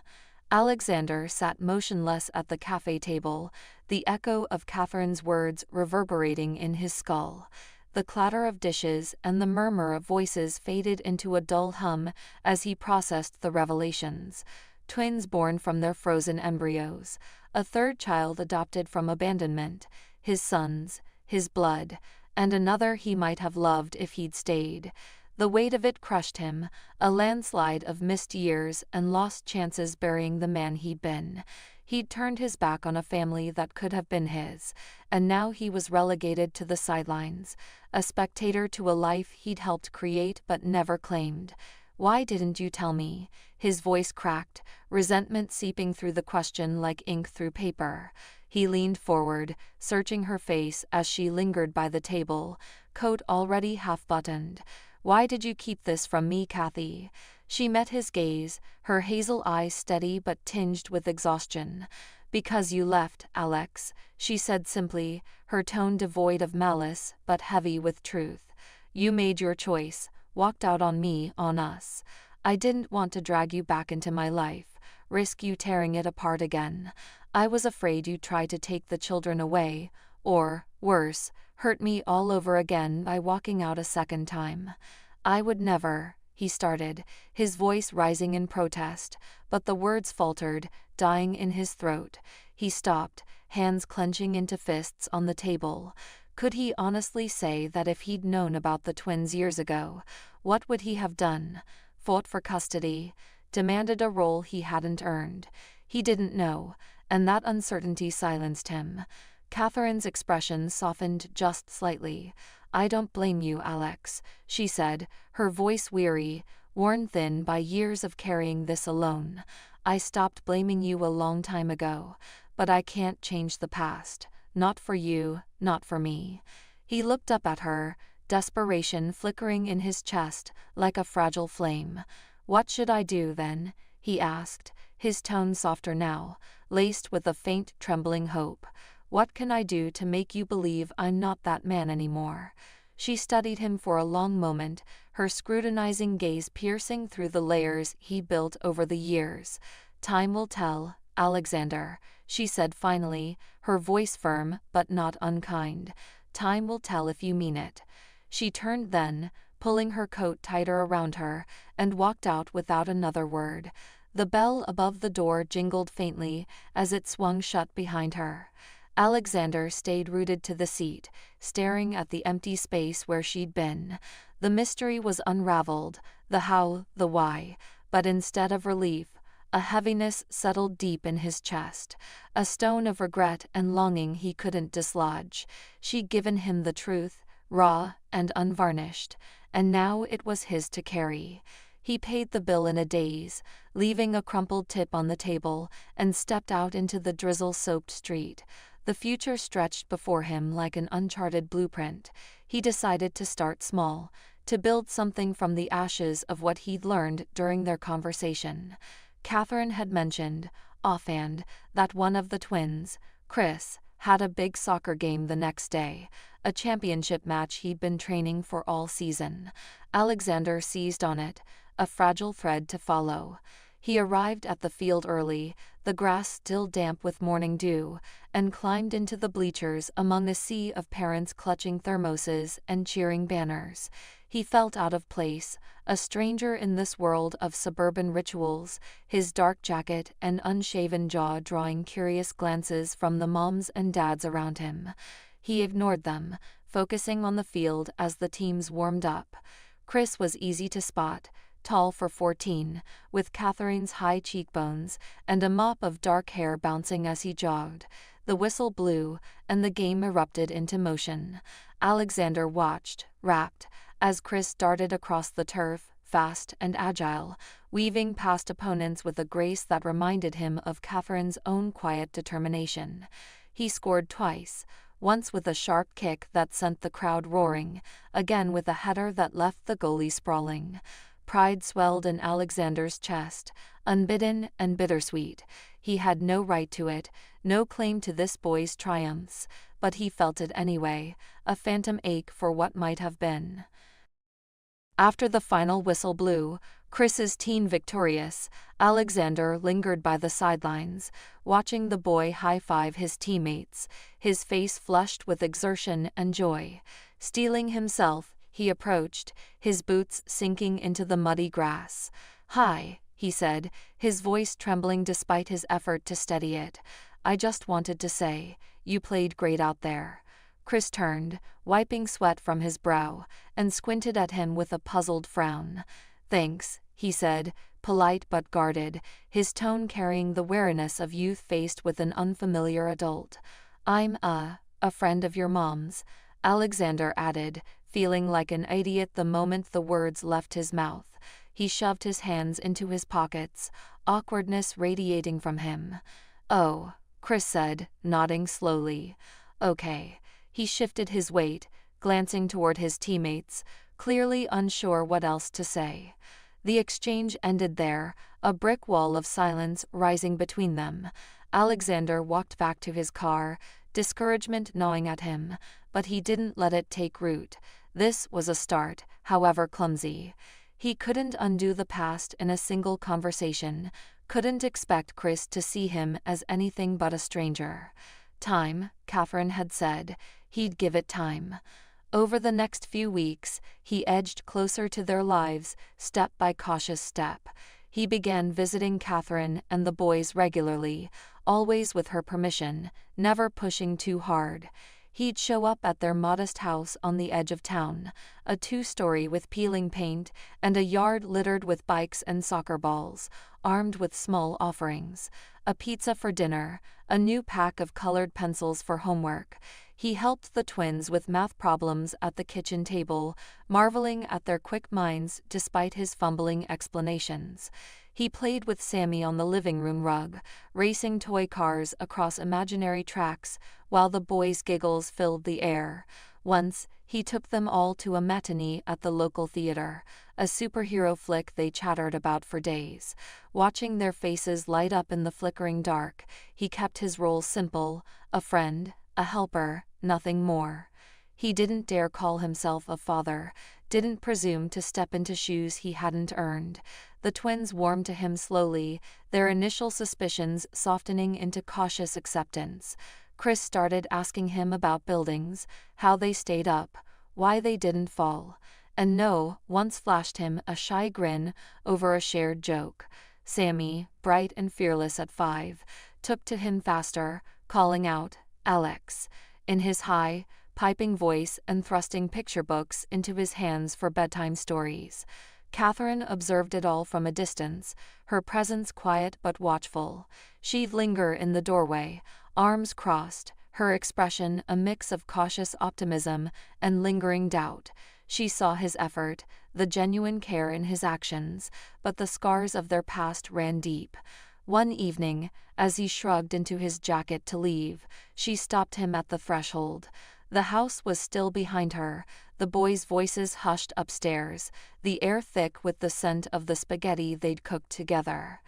Alexander sat motionless at the cafe table, the echo of Catherine's words reverberating in his skull. The clatter of dishes and the murmur of voices faded into a dull hum as he processed the revelations. Twins born from their frozen embryos, a third child adopted from abandonment, his son's, his blood, and another he might have loved if he'd stayed. The weight of it crushed him, a landslide of missed years and lost chances burying the man he'd been. He'd turned his back on a family that could have been his, and now he was relegated to the sidelines, a spectator to a life he'd helped create but never claimed. "Why didn't you tell me?" His voice cracked, resentment seeping through the question like ink through paper. He leaned forward, searching her face as she lingered by the table, coat already half-buttoned. "Why did you keep this from me, Kathy?" She met his gaze, her hazel eyes steady but tinged with exhaustion. "Because you left, Alex," she said simply, her tone devoid of malice but heavy with truth. "You made your choice, walked out on me, on us. I didn't want to drag you back into my life, risk you tearing it apart again. I was afraid you'd try to take the children away, or, worse, hurt me all over again by walking out a second time. I would never," he started, his voice rising in protest, but the words faltered, dying in his throat. He stopped, hands clenching into fists on the table. Could he honestly say that if he'd known about the twins years ago, what would he have done? Fought for custody? Demanded a role he hadn't earned? He didn't know, and that uncertainty silenced him. Catherine's expression softened just slightly. "I don't blame you, Alex," she said, her voice weary, worn thin by years of carrying this alone. "I stopped blaming you a long time ago, but I can't change the past. Not for you, not for me." He looked up at her, desperation flickering in his chest like a fragile flame. "What should I do then?" he asked, his tone softer now, laced with a faint trembling hope. "What can I do to make you believe I'm not that man anymore?" She studied him for a long moment, her scrutinizing gaze piercing through the layers he built over the years. "Time will tell, Alexander," she said finally, her voice firm but not unkind. "Time will tell if you mean it." She turned then, pulling her coat tighter around her, and walked out without another word. The bell above the door jingled faintly as it swung shut behind her. Alexander stayed rooted to the seat, staring at the empty space where she'd been. The mystery was unraveled, the how, the why, but instead of relief, a heaviness settled deep in his chest, a stone of regret and longing he couldn't dislodge. She'd given him the truth, raw and unvarnished, and now it was his to carry. He paid the bill in a daze, leaving a crumpled tip on the table, and stepped out into the drizzle-soaked street. The future stretched before him like an uncharted blueprint. He decided to start small, to build something from the ashes of what he'd learned during their conversation. Catherine had mentioned, offhand, that one of the twins, Chris, had a big soccer game the next day, a championship match he'd been training for all season. Alexander seized on it, a fragile thread to follow. He arrived at the field early, the grass still damp with morning dew, and climbed into the bleachers among a sea of parents clutching thermoses and cheering banners. He felt out of place, a stranger in this world of suburban rituals, his dark jacket and unshaven jaw drawing curious glances from the moms and dads around him. He ignored them, focusing on the field as the teams warmed up. Chris was easy to spot, tall for 14, with Catherine's high cheekbones, and a mop of dark hair bouncing as he jogged. The whistle blew, and the game erupted into motion. Alexander watched, rapt, as Chris darted across the turf, fast and agile, weaving past opponents with a grace that reminded him of Catherine's own quiet determination. He scored twice, once with a sharp kick that sent the crowd roaring, again with a header that left the goalie sprawling. Pride swelled in Alexander's chest, unbidden and bittersweet. He had no right to it, no claim to this boy's triumphs, but he felt it anyway, a phantom ache for what might have been. After the final whistle blew, Chris's team victorious, Alexander lingered by the sidelines, watching the boy high-five his teammates, his face flushed with exertion and joy. Steeling himself, he approached, his boots sinking into the muddy grass. "Hi," he said, his voice trembling despite his effort to steady it. "I just wanted to say, you played great out there." Chris turned, wiping sweat from his brow, and squinted at him with a puzzled frown. "Thanks," he said, polite but guarded, his tone carrying the wariness of youth faced with an unfamiliar adult. "I'm a friend of your mom's," Alexander added, feeling like an idiot the moment the words left his mouth. He shoved his hands into his pockets, awkwardness radiating from him. "Oh," Chris said, nodding slowly. "Okay." He shifted his weight, glancing toward his teammates, clearly unsure what else to say. The exchange ended there, a brick wall of silence rising between them. Alexander walked back to his car, discouragement gnawing at him, but he didn't let it take root. This was a start, however clumsy. He couldn't undo the past in a single conversation, couldn't expect Chris to see him as anything but a stranger. Time, Catherine had said. He'd give it time. Over the next few weeks, he edged closer to their lives, step by cautious step. He began visiting Catherine and the boys regularly, always with her permission, never pushing too hard. He'd show up at their modest house on the edge of town, a 2-story with peeling paint and a yard littered with bikes and soccer balls, armed with small offerings. A pizza for dinner, a new pack of colored pencils for homework. He helped the twins with math problems at the kitchen table, marveling at their quick minds despite his fumbling explanations. He played with Sammy on the living room rug, racing toy cars across imaginary tracks, while the boys' giggles filled the air. Once, he took them all to a matinee at the local theater, a superhero flick they chattered about for days. Watching their faces light up in the flickering dark, he kept his role simple, a friend, a helper, nothing more. He didn't dare call himself a father, didn't presume to step into shoes he hadn't earned. The twins warmed to him slowly, their initial suspicions softening into cautious acceptance. Chris started asking him about buildings, how they stayed up, why they didn't fall. And no once flashed him a shy grin over a shared joke. Sammy, bright and fearless at 5, took to him faster, calling out, "Alex," in his high, piping voice and thrusting picture books into his hands for bedtime stories. Catherine observed it all from a distance, her presence quiet but watchful. She'd linger in the doorway, arms crossed, her expression a mix of cautious optimism and lingering doubt. She saw his effort, the genuine care in his actions, but the scars of their past ran deep. One evening, as he shrugged into his jacket to leave, she stopped him at the threshold. The house was still behind her, the boys' voices hushed upstairs, the air thick with the scent of the spaghetti they'd cooked together.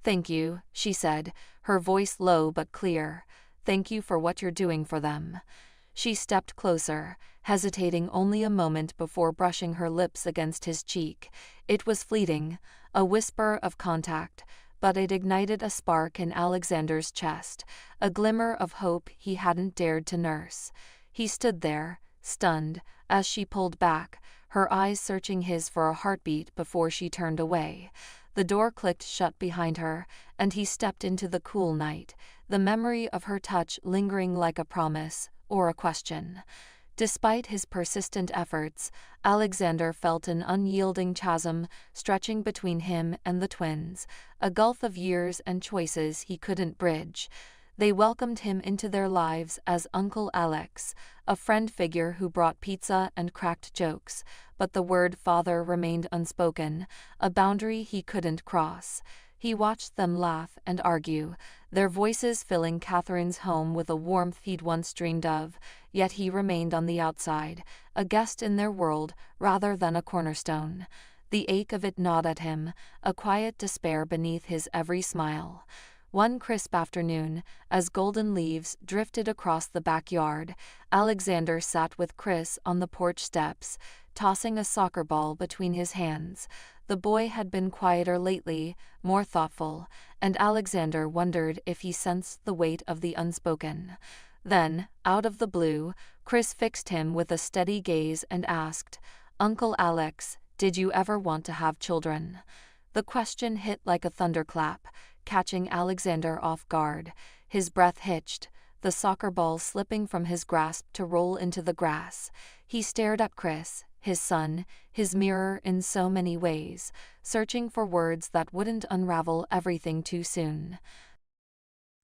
"Thank you," she said, her voice low but clear. "Thank you for what you're doing for them." She stepped closer, hesitating only a moment before brushing her lips against his cheek. It was fleeting, a whisper of contact, but it ignited a spark in Alexander's chest, a glimmer of hope he hadn't dared to nurse. He stood there, stunned, as she pulled back, her eyes searching his for a heartbeat before she turned away. The door clicked shut behind her, and he stepped into the cool night, the memory of her touch lingering like a promise, or a question. Despite his persistent efforts, Alexander felt an unyielding chasm stretching between him and the twins, a gulf of years and choices he couldn't bridge. They welcomed him into their lives as Uncle Alex, a friend figure who brought pizza and cracked jokes, but the word father remained unspoken, a boundary he couldn't cross. He watched them laugh and argue, their voices filling Catherine's home with a warmth he'd once dreamed of, yet he remained on the outside, a guest in their world rather than a cornerstone. The ache of it gnawed at him, a quiet despair beneath his every smile. One crisp afternoon, as golden leaves drifted across the backyard, Alexander sat with Chris on the porch steps, tossing a soccer ball between his hands. The boy had been quieter lately, more thoughtful, and Alexander wondered if he sensed the weight of the unspoken. Then, out of the blue, Chris fixed him with a steady gaze and asked, "Uncle Alex, did you ever want to have children?" The question hit like a thunderclap, catching Alexander off guard. His breath hitched, the soccer ball slipping from his grasp to roll into the grass. He stared at Chris, his son, his mirror in so many ways, searching for words that wouldn't unravel everything too soon.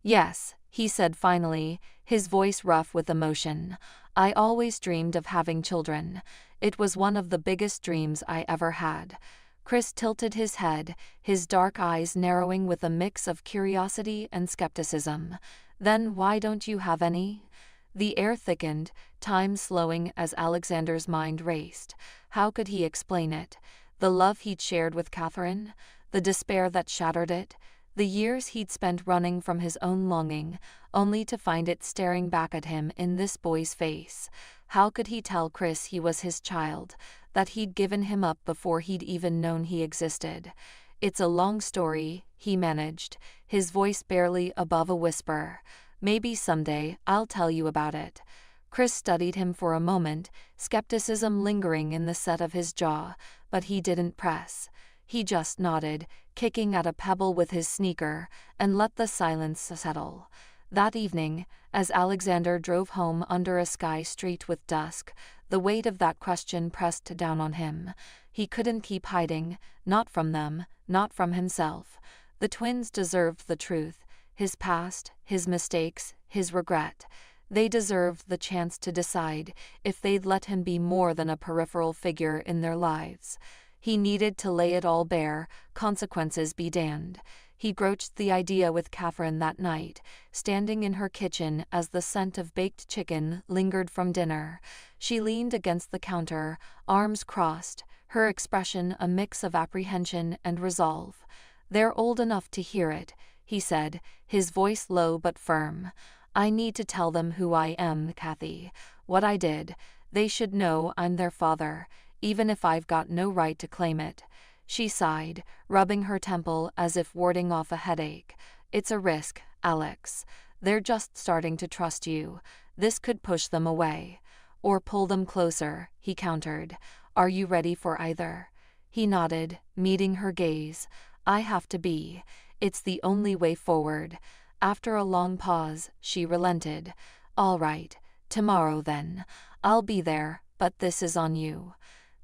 "Yes," he said finally, his voice rough with emotion. "I always dreamed of having children. It was one of the biggest dreams I ever had." Chris tilted his head, his dark eyes narrowing with a mix of curiosity and skepticism. "Then why don't you have any?" The air thickened, time slowing as Alexander's mind raced. How could he explain it? The love he'd shared with Catherine? The despair that shattered it? The years he'd spent running from his own longing, only to find it staring back at him in this boy's face. How could he tell Chris he was his child, that he'd given him up before he'd even known he existed? "It's a long story," he managed, his voice barely above a whisper. "Maybe someday I'll tell you about it." Chris studied him for a moment, skepticism lingering in the set of his jaw, but he didn't press. He just nodded, kicking at a pebble with his sneaker, and let the silence settle. That evening, as Alexander drove home under a sky streaked with dusk, the weight of that question pressed down on him. He couldn't keep hiding, not from them, not from himself. The twins deserved the truth, his past, his mistakes, his regret. They deserved the chance to decide if they'd let him be more than a peripheral figure in their lives. He needed to lay it all bare, consequences be damned. He broached the idea with Catherine that night, standing in her kitchen as the scent of baked chicken lingered from dinner. She leaned against the counter, arms crossed, her expression a mix of apprehension and resolve. "They're old enough to hear it," he said, his voice low but firm. "I need to tell them who I am, Kathy, what I did. They should know I'm their father, even if I've got no right to claim it." She sighed, rubbing her temple as if warding off a headache. "It's a risk, Alex. They're just starting to trust you. This could push them away. Or pull them closer," he countered. "Are you ready for either?" He nodded, meeting her gaze. "I have to be. It's the only way forward." After a long pause, she relented. "All right, tomorrow then. I'll be there, but this is on you."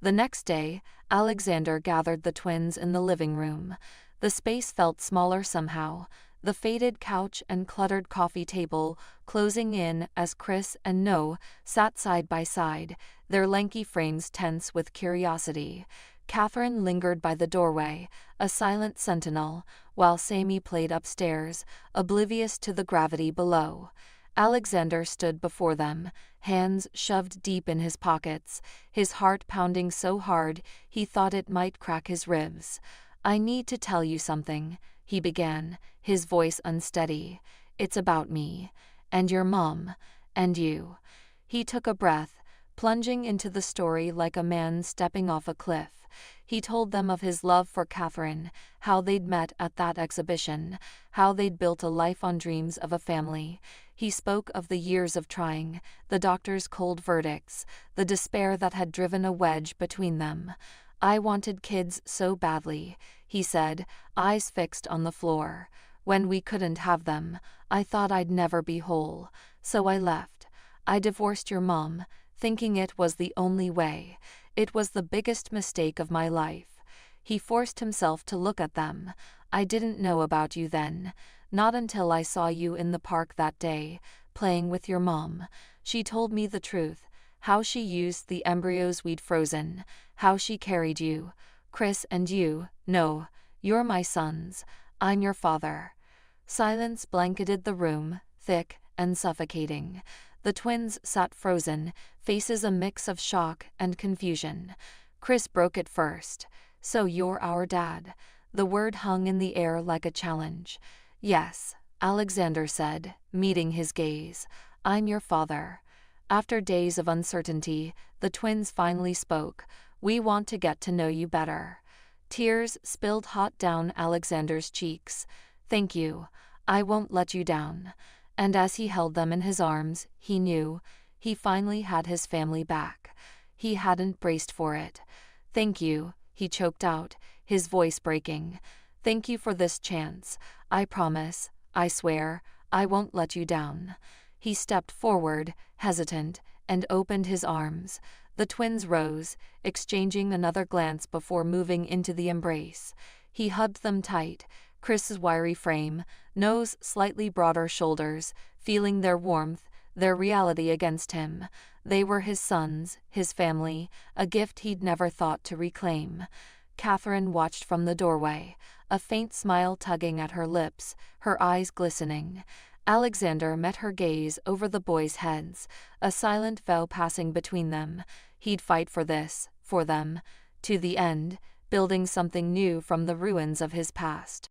The next day, Alexander gathered the twins in the living room. The space felt smaller somehow, the faded couch and cluttered coffee table closing in as Chris and Noah sat side by side, their lanky frames tense with curiosity. Catherine lingered by the doorway, a silent sentinel, while Sammy played upstairs, oblivious to the gravity below. Alexander stood before them, hands shoved deep in his pockets, his heart pounding so hard he thought it might crack his ribs. "I need to tell you something," he began, his voice unsteady. "It's about me, and your mom, and you." He took a breath, plunging into the story like a man stepping off a cliff. He told them of his love for Catherine, how they'd met at that exhibition, how they'd built a life on dreams of a family. He spoke of the years of trying, the doctor's cold verdicts, the despair that had driven a wedge between them. "I wanted kids so badly," he said, eyes fixed on the floor. "When we couldn't have them, I thought I'd never be whole, so I left. I divorced your mom, thinking it was the only way. It was the biggest mistake of my life. He forced himself to look at them. I didn't know about you then. Not until I saw you in the park that day, playing with your mom. She told me the truth. How she used the embryos we'd frozen. How she carried you. Chris and you, no, you're my sons. I'm your father. Silence blanketed the room, thick and suffocating. The twins sat frozen, faces a mix of shock and confusion. Chris broke it first. So you're our dad. The word hung in the air like a challenge. Yes, Alexander said, meeting his gaze. I'm your father. After days of uncertainty, the twins finally spoke. We want to get to know you better. Tears spilled hot down Alexander's cheeks. Thank you. I won't let you down. And as he held them in his arms, he knew he finally had his family back. He hadn't braced for it. Thank you, he choked out, his voice breaking. Thank you for this chance. I promise, I swear, I won't let you down. He stepped forward, hesitant, and opened his arms. The twins rose, exchanging another glance before moving into the embrace. He hugged them tight, Chris's wiry frame, nose slightly broader shoulders, feeling their warmth, their reality against him. They were his sons, his family, a gift he'd never thought to reclaim. Catherine watched from the doorway, a faint smile tugging at her lips, her eyes glistening. Alexander met her gaze over the boys' heads, a silent vow passing between them. He'd fight for this, for them, to the end, building something new from the ruins of his past.